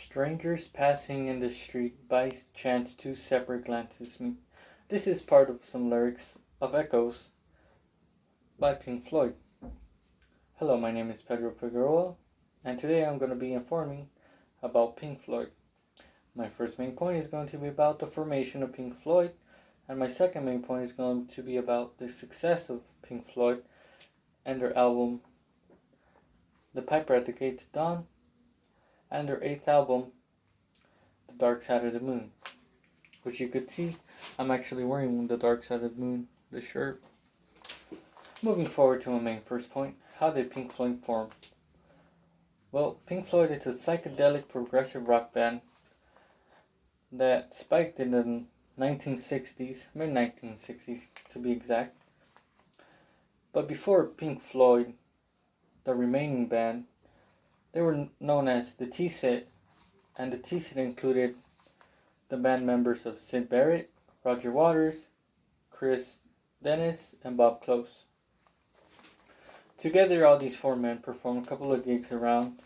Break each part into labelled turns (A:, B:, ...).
A: Strangers passing in the street by chance two separate glances meet. This is part of some lyrics of Echoes by Pink Floyd. Hello, my name is Pedro Figueroa, and today I'm going to be informing about Pink Floyd. My first main point is going to be about the formation of Pink Floyd, and my second main point is going to be about the success of Pink Floyd and their album, The Piper at the Gates of Dawn, and their 8th album, The Dark Side of the Moon. Which you could see, I'm actually wearing the Dark Side of the Moon, the shirt. Moving forward to my main first point, how did Pink Floyd form? Well, Pink Floyd is a psychedelic progressive rock band that spiked in the 1960s, mid-1960s to be exact. But before Pink Floyd, the remaining band, they were known as the T-Set, and the T-Set included the band members of Syd Barrett, Roger Waters, Chris Dennis, and Bob Close. Together, all these four men performed a couple of gigs around,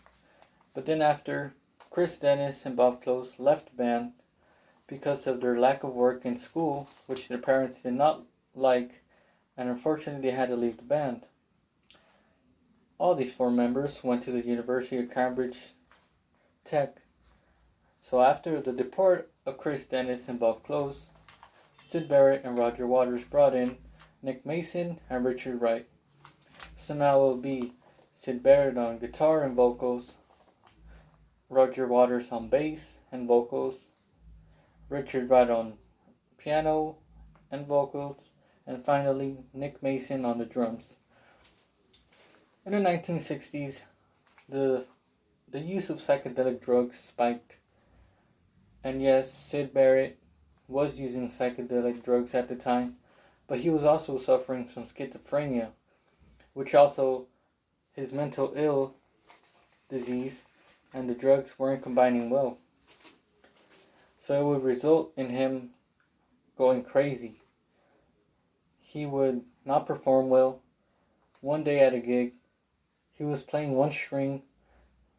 A: but then after Chris Dennis and Bob Close left the band because of their lack of work in school, which their parents did not like, and unfortunately they had to leave the band. All these four members went to the University of Cambridge Tech. So after the deport of Chris Dennis and Bob Close, Syd Barrett and Roger Waters brought in Nick Mason and Richard Wright. So now it will be Syd Barrett on guitar and vocals, Roger Waters on bass and vocals, Richard Wright on piano and vocals, and finally Nick Mason on the drums. In the 1960s, the use of psychedelic drugs spiked. And yes, Syd Barrett was using psychedelic drugs at the time, but he was also suffering from schizophrenia, which also his mental ill disease and the drugs weren't combining well. So it would result in him going crazy. He would not perform well. One day at a gig, he was playing one string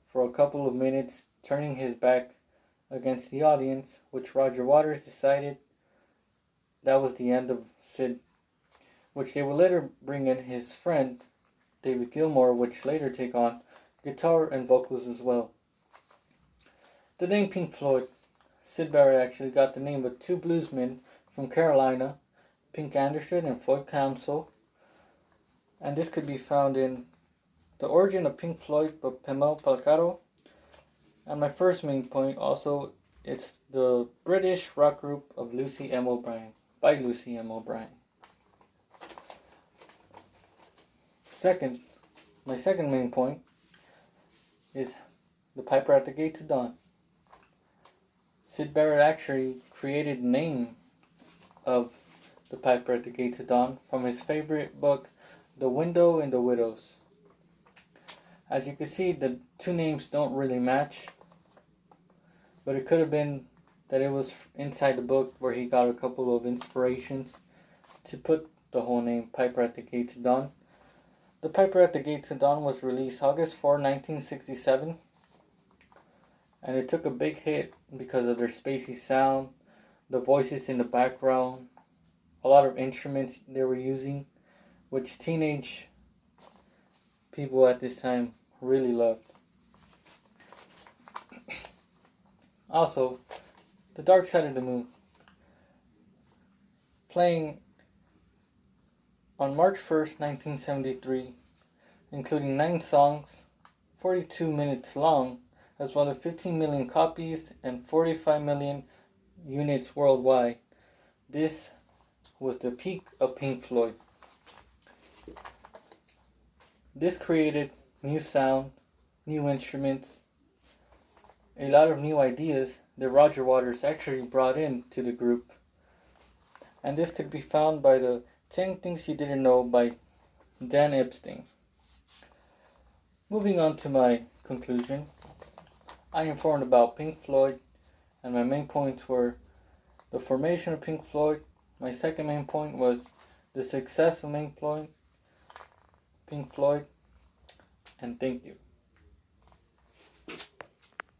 A: for a couple of minutes, turning his back against the audience, which Roger Waters decided that was the end of Syd, which they would later bring in his friend, David Gilmour, which later take on guitar and vocals as well. The name Pink Floyd, Syd Barrett actually got the name of two bluesmen from Carolina, Pink Anderson and Floyd Council, and this could be found in The Origin of Pink Floyd by Pamela Palcaro. And my first main point also, it's the British rock group of Lucy M. O'Brien, by Lucy M. O'Brien. My second main point is The Piper at the Gates of Dawn. Syd Barrett actually created the name of The Piper at the Gates of Dawn from his favorite book, The Window and the Widows. As you can see, the two names don't really match, but it could have been that it was inside the book where he got a couple of inspirations to put the whole name Piper at the Gates of Dawn. The Piper at the Gates of Dawn was released August 4, 1967, and it took a big hit because of their spacey sound, the voices in the background, a lot of instruments they were using, which teenage people at this time really loved. Also, The Dark Side of the Moon, playing on March 1st, 1973, including 9 songs, 42 minutes long, as well as 15 million copies and 45 million units worldwide. This was the peak of Pink Floyd. This created new sound, new instruments, a lot of new ideas that Roger Waters actually brought into the group. And this could be found by the 10 Things You Didn't Know by Dan Epstein. Moving on to my conclusion, I informed about Pink Floyd, and my main points were the formation of Pink Floyd. My second main point was the success of Pink Floyd, and thank you.